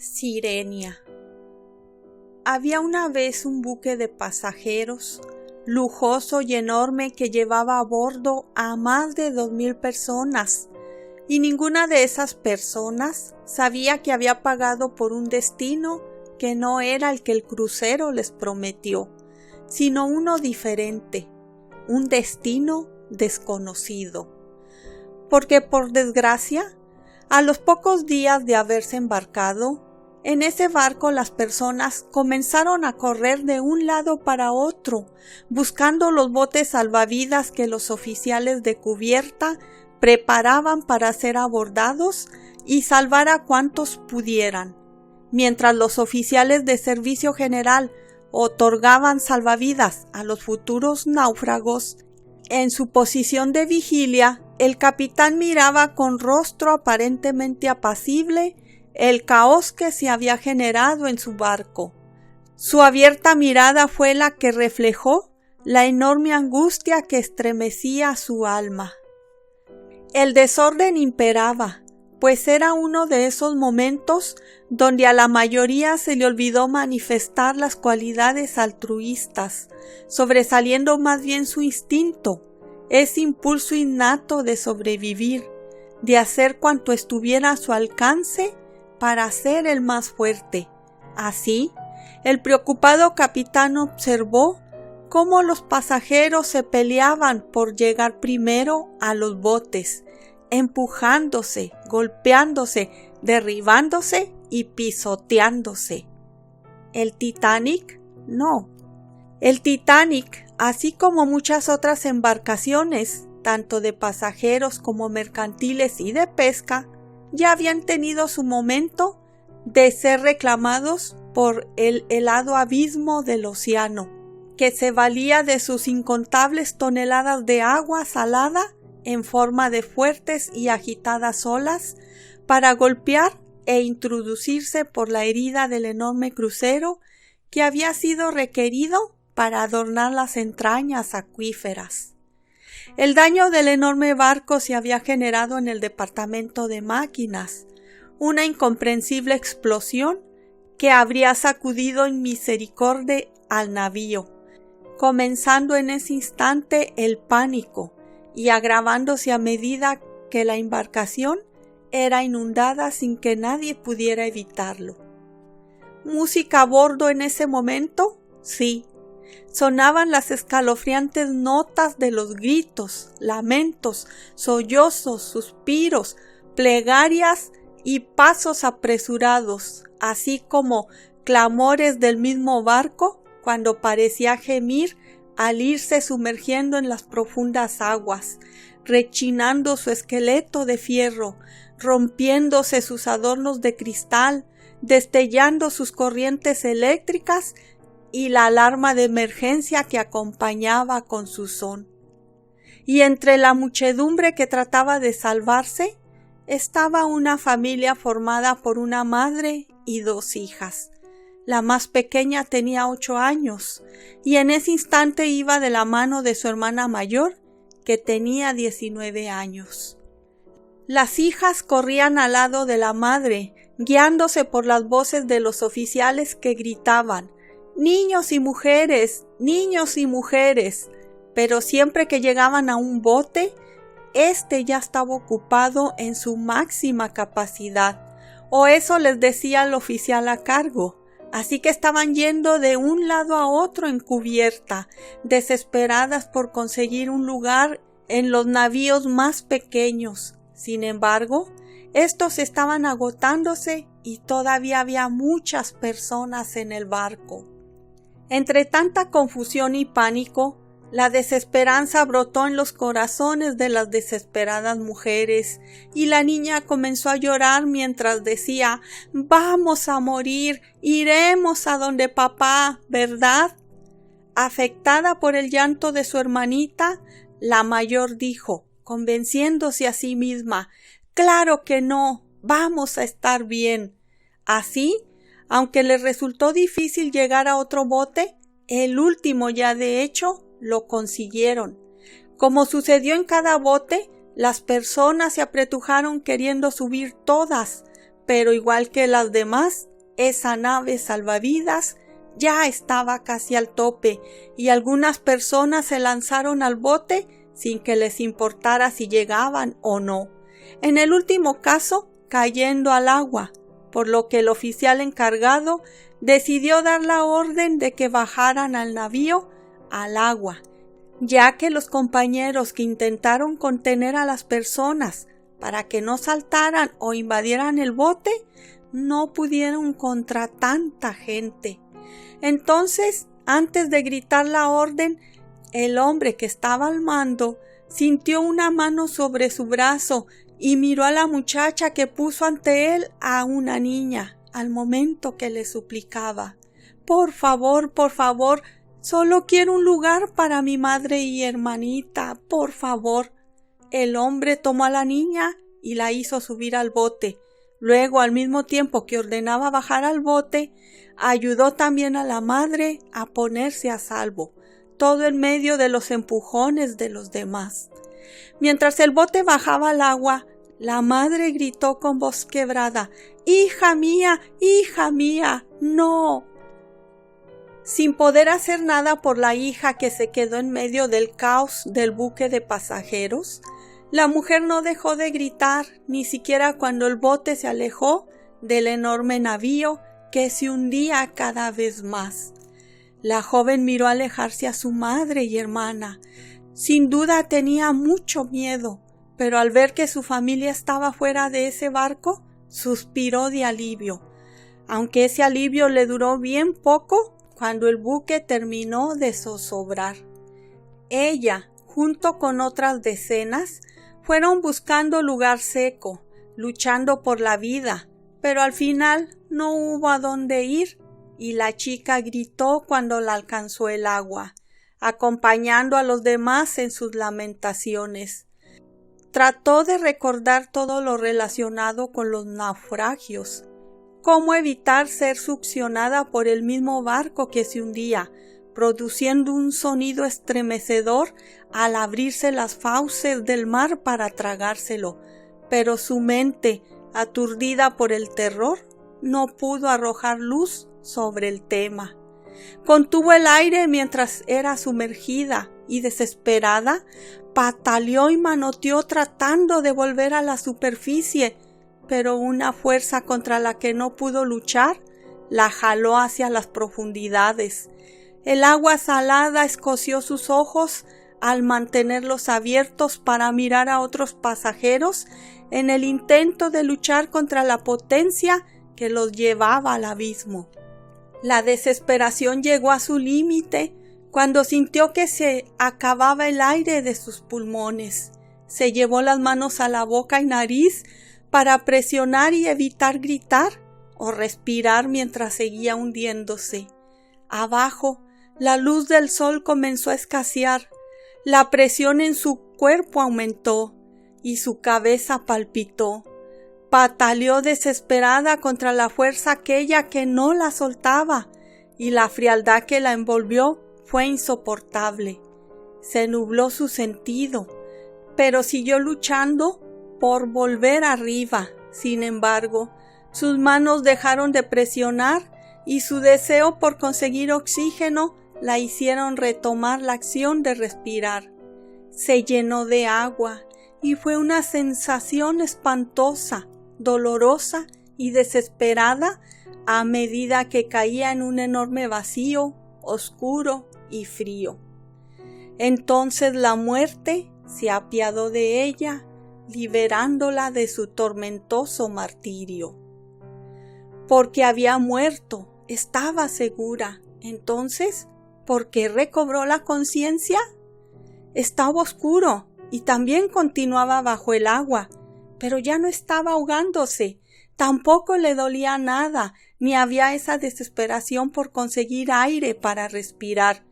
Sirenia. Había una vez un buque de pasajeros, lujoso y enorme, que llevaba a bordo a más de 2000 personas, y ninguna de esas personas sabía que había pagado por un destino que no era el que el crucero les prometió, sino uno diferente, un destino desconocido. Porque, por desgracia, a los pocos días de haberse embarcado, en ese barco las personas comenzaron a correr de un lado para otro, buscando los botes salvavidas que los oficiales de cubierta preparaban para ser abordados y salvar a cuantos pudieran, mientras los oficiales de servicio general otorgaban salvavidas a los futuros náufragos. En su posición de vigilia, el capitán miraba con rostro aparentemente apacible el caos que se había generado en su barco. Su abierta mirada fue la que reflejó la enorme angustia que estremecía su alma. El desorden imperaba, pues era uno de esos momentos donde a la mayoría se le olvidó manifestar las cualidades altruistas, sobresaliendo más bien su instinto, ese impulso innato de sobrevivir, de hacer cuanto estuviera a su alcance para ser el más fuerte. Así, el preocupado capitán observó cómo los pasajeros se peleaban por llegar primero a los botes, empujándose, golpeándose, derribándose y pisoteándose. ¿El Titanic? No. El Titanic, así como muchas otras embarcaciones, tanto de pasajeros como mercantiles y de pesca, ya habían tenido su momento de ser reclamados por el helado abismo del océano, que se valía de sus incontables toneladas de agua salada en forma de fuertes y agitadas olas para golpear e introducirse por la herida del enorme crucero que había sido requerido para adornar las entrañas acuíferas. El daño del enorme barco se había generado en el departamento de máquinas, una incomprensible explosión que habría sacudido en misericordia al navío, comenzando en ese instante el pánico y agravándose a medida que la embarcación era inundada sin que nadie pudiera evitarlo. ¿Música a bordo en ese momento? Sí. Sonaban las escalofriantes notas de los gritos, lamentos, sollozos, suspiros, plegarias y pasos apresurados, así como clamores del mismo barco cuando parecía gemir al irse sumergiendo en las profundas aguas, rechinando su esqueleto de fierro, rompiéndose sus adornos de cristal, destellando sus corrientes eléctricas y la alarma de emergencia que acompañaba con su son. Y entre la muchedumbre que trataba de salvarse, estaba una familia formada por una madre y 2 hijas. La más pequeña tenía 8 años, y en ese instante iba de la mano de su hermana mayor, que tenía 19 años. Las hijas corrían al lado de la madre, guiándose por las voces de los oficiales que gritaban: «Niños y mujeres, niños y mujeres», pero siempre que llegaban a un bote, este ya estaba ocupado en su máxima capacidad, o eso les decía el oficial a cargo, así que estaban yendo de un lado a otro en cubierta, desesperadas por conseguir un lugar en los navíos más pequeños. Sin embargo, estos estaban agotándose y todavía había muchas personas en el barco. Entre tanta confusión y pánico, la desesperanza brotó en los corazones de las desesperadas mujeres, y la niña comenzó a llorar mientras decía: «Vamos a morir, iremos a donde papá, ¿verdad?». Afectada por el llanto de su hermanita, la mayor dijo, convenciéndose a sí misma: «Claro que no, vamos a estar bien». Así, aunque les resultó difícil llegar a otro bote, el último ya de hecho lo consiguieron. Como sucedió en cada bote, las personas se apretujaron queriendo subir todas, pero igual que las demás, Esa nave salvavidas ya estaba casi al tope y algunas personas se lanzaron al bote sin que les importara si llegaban o no. En el último caso, cayendo al agua, por lo que el oficial encargado decidió dar la orden de que bajaran al navío al agua, ya que los compañeros que intentaron contener a las personas para que no saltaran o invadieran el bote, no pudieron contra tanta gente. Entonces, antes de gritar la orden, el hombre que estaba al mando sintió una mano sobre su brazo y miró a la muchacha que puso ante él a una niña, al momento que le suplicaba: por favor, solo quiero un lugar para mi madre y hermanita, por favor. El hombre tomó a la niña y la hizo subir al bote. Luego, al mismo tiempo que ordenaba bajar al bote, ayudó también a la madre a ponerse a salvo, todo en medio de los empujones de los demás. Mientras el bote bajaba al agua, la madre gritó con voz quebrada: hija mía, no. Sin poder hacer nada por la hija que se quedó en medio del caos del buque de pasajeros, la mujer no dejó de gritar, ni siquiera cuando el bote se alejó del enorme navío que se hundía cada vez más. La joven miró alejarse a su madre y hermana. Sin duda tenía mucho miedo, pero al ver que su familia estaba fuera de ese barco, suspiró de alivio, aunque ese alivio le duró bien poco cuando el buque terminó de zozobrar. Ella, junto con otras decenas, fueron buscando lugar seco, luchando por la vida, pero al final no hubo a dónde ir y la chica gritó cuando la alcanzó el agua, acompañando a los demás en sus lamentaciones. Trató de recordar todo lo relacionado con los naufragios, cómo evitar ser succionada por el mismo barco que se hundía, produciendo un sonido estremecedor al abrirse las fauces del mar para tragárselo, pero su mente, aturdida por el terror, no pudo arrojar luz sobre el tema. Contuvo el aire mientras era sumergida y, desesperada, pataleó y manoteó tratando de volver a la superficie, pero una fuerza contra la que no pudo luchar la jaló hacia las profundidades. El agua salada escoció sus ojos al mantenerlos abiertos para mirar a otros pasajeros en el intento de luchar contra la potencia que los llevaba al abismo. La desesperación llegó a su límite cuando sintió que se acababa el aire de sus pulmones. Se llevó las manos a la boca y nariz para presionar y evitar gritar o respirar mientras seguía hundiéndose. Abajo, la luz del sol comenzó a escasear, la presión en su cuerpo aumentó y su cabeza palpitó. Pataleó desesperada contra la fuerza aquella que no la soltaba, y la frialdad que la envolvió fue insoportable. Se nubló su sentido, pero siguió luchando por volver arriba. Sin embargo, sus manos dejaron de presionar y su deseo por conseguir oxígeno la hicieron retomar la acción de respirar. Se llenó de agua y fue una sensación espantosa, dolorosa y desesperada a medida que caía en un enorme vacío, oscuro y frío. Entonces la muerte se apiadó de ella, liberándola de su tormentoso martirio. Porque había muerto, estaba segura. Entonces, ¿por qué recobró la conciencia? Estaba oscuro y también continuaba bajo el agua, pero ya no estaba ahogándose, tampoco le dolía nada, ni había esa desesperación por conseguir aire para respirar,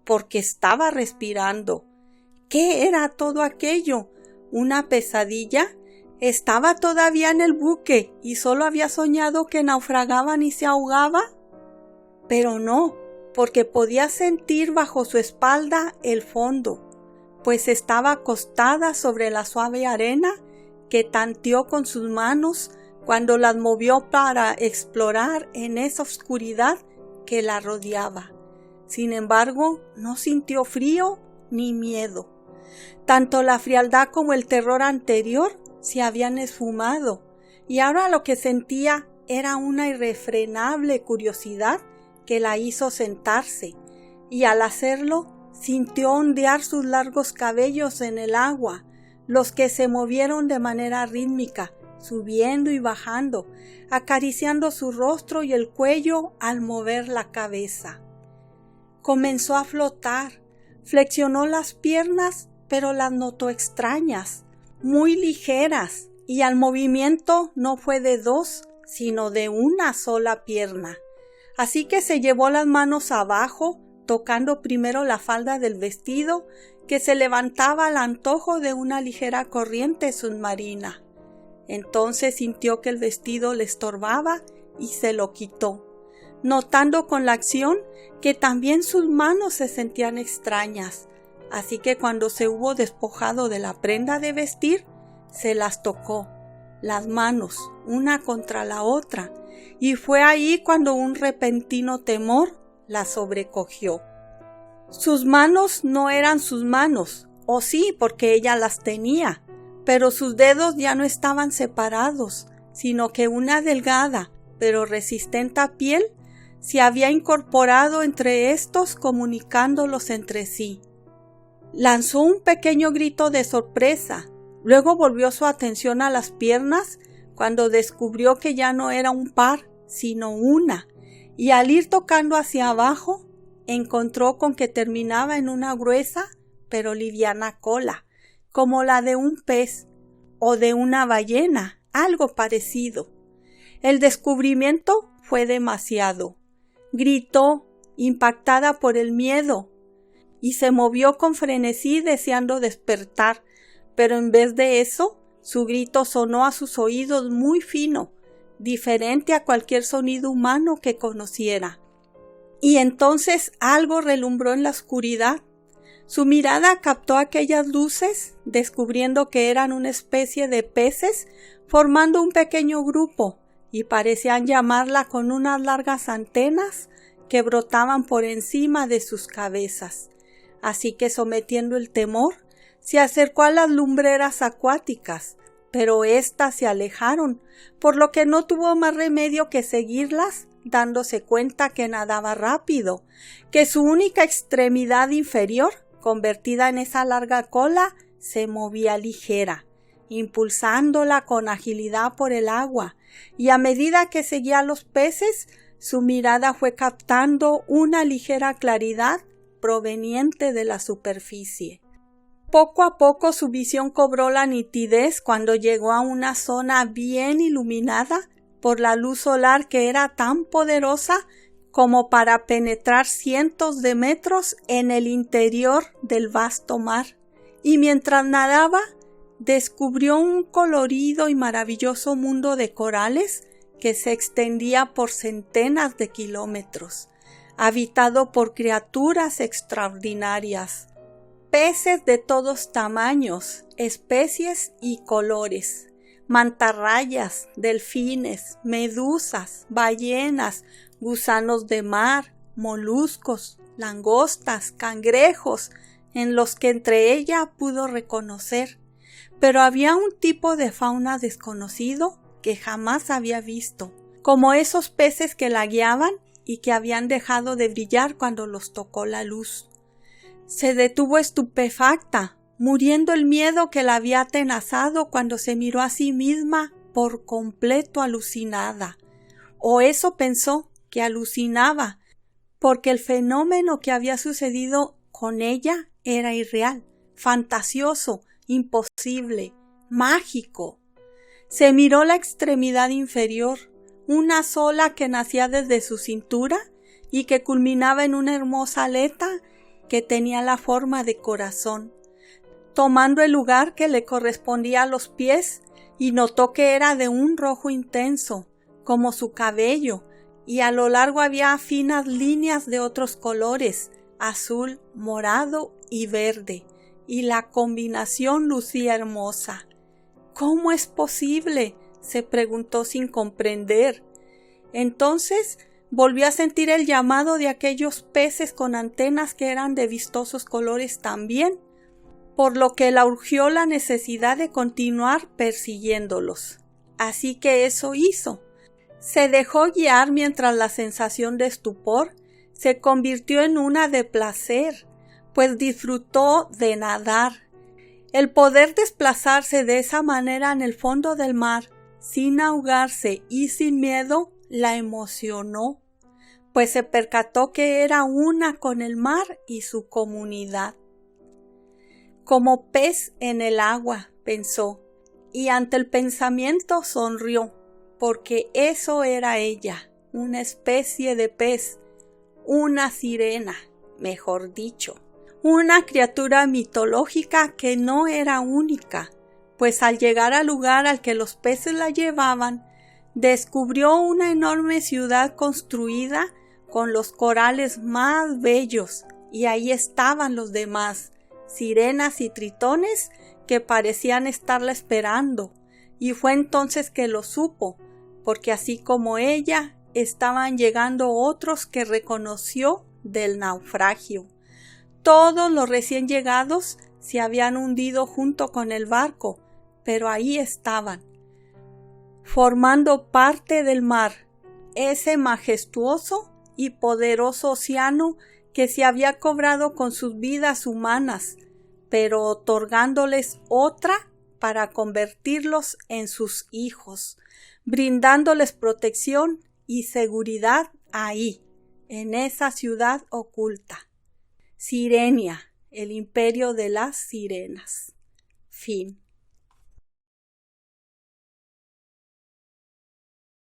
porque estaba respirando. ¿Qué era todo aquello? ¿Una pesadilla? ¿Estaba todavía en el buque y solo había soñado que naufragaban y se ahogaba? Pero no, porque podía sentir bajo su espalda el fondo, pues estaba acostada sobre la suave arena que tanteó con sus manos cuando las movió para explorar en esa oscuridad que la rodeaba. Sin embargo, no sintió frío ni miedo. Tanto la frialdad como el terror anterior se habían esfumado, y ahora lo que sentía era una irrefrenable curiosidad que la hizo sentarse, y al hacerlo sintió ondear sus largos cabellos en el agua, los que se movieron de manera rítmica, subiendo y bajando, acariciando su rostro y el cuello al mover la cabeza. Comenzó a flotar, flexionó las piernas, pero las notó extrañas, muy ligeras, y al movimiento no fue de dos, sino de una sola pierna. Así que se llevó las manos abajo, tocando primero la falda del vestido, que se levantaba al antojo de una ligera corriente submarina. Entonces sintió que el vestido le estorbaba y se lo quitó, notando con la acción que también sus manos se sentían extrañas. Así que cuando se hubo despojado de la prenda de vestir, se las tocó, las manos, una contra la otra, y fue ahí cuando un repentino temor la sobrecogió. Sus manos no eran sus manos, o sí, porque ella las tenía, pero sus dedos ya no estaban separados, sino que una delgada, pero resistente piel se había incorporado entre estos, comunicándolos entre sí. Lanzó un pequeño grito de sorpresa, luego volvió su atención a las piernas cuando descubrió que ya no era un par, sino una, y al ir tocando hacia abajo, encontró con que terminaba en una gruesa pero liviana cola, como la de un pez o de una ballena, algo parecido. El descubrimiento fue demasiado. Gritó, impactada por el miedo, y se movió con frenesí deseando despertar, pero en vez de eso, su grito sonó a sus oídos muy fino, diferente a cualquier sonido humano que conociera. Y entonces algo relumbró en la oscuridad. Su mirada captó aquellas luces, descubriendo que eran una especie de peces formando un pequeño grupo, y parecían llamarla con unas largas antenas que brotaban por encima de sus cabezas. Así que, sometiendo el temor, se acercó a las lumbreras acuáticas, pero éstas se alejaron, por lo que no tuvo más remedio que seguirlas, dándose cuenta que nadaba rápido, que su única extremidad inferior, convertida en esa larga cola, se movía ligera, impulsándola con agilidad por el agua, y a medida que seguía a los peces, su mirada fue captando una ligera claridad proveniente de la superficie. Poco a poco su visión cobró la nitidez cuando llegó a una zona bien iluminada por la luz solar que era tan poderosa como para penetrar cientos de metros en el interior del vasto mar. Y mientras nadaba, descubrió un colorido y maravilloso mundo de corales que se extendía por centenas de kilómetros, habitado por criaturas extraordinarias, peces de todos tamaños, especies y colores, mantarrayas, delfines, medusas, ballenas, gusanos de mar, moluscos, langostas, cangrejos, en los que entre ella pudo reconocer. Pero había un tipo de fauna desconocido que jamás había visto, como esos peces que la guiaban y que habían dejado de brillar cuando los tocó la luz. Se detuvo estupefacta, muriendo el miedo que la había atenazado cuando se miró a sí misma por completo alucinada. O eso pensó, que alucinaba, porque el fenómeno que había sucedido con ella era irreal, fantasioso, imposible, mágico. Se miró la extremidad inferior, una sola que nacía desde su cintura y que culminaba en una hermosa aleta que tenía la forma de corazón, tomando el lugar que le correspondía a los pies, y notó que era de un rojo intenso, como su cabello, y a lo largo había finas líneas de otros colores, azul, morado y verde, y la combinación lucía hermosa. ¿Cómo es posible?, se preguntó sin comprender. Entonces volvió a sentir el llamado de aquellos peces con antenas que eran de vistosos colores también, por lo que la urgió la necesidad de continuar persiguiéndolos. Así que eso hizo. Se dejó guiar mientras la sensación de estupor se convirtió en una de placer, pues disfrutó de nadar. El poder desplazarse de esa manera en el fondo del mar, sin ahogarse y sin miedo, la emocionó, pues se percató que era una con el mar y su comunidad. Como pez en el agua, pensó, y ante el pensamiento sonrió, porque eso era ella, una especie de pez, una sirena, mejor dicho, una criatura mitológica que no era única, pues al llegar al lugar al que los peces la llevaban, descubrió una enorme ciudad construida con los corales más bellos, y ahí estaban los demás, sirenas y tritones que parecían estarla esperando, y fue entonces que lo supo, porque así como ella, estaban llegando otros que reconoció del naufragio. Todos los recién llegados se habían hundido junto con el barco, pero ahí estaban, formando parte del mar, ese majestuoso y poderoso océano que se había cobrado con sus vidas humanas, pero otorgándoles otra para convertirlos en sus hijos, brindándoles protección y seguridad ahí, en esa ciudad oculta. Sirenia, el imperio de las sirenas. Fin.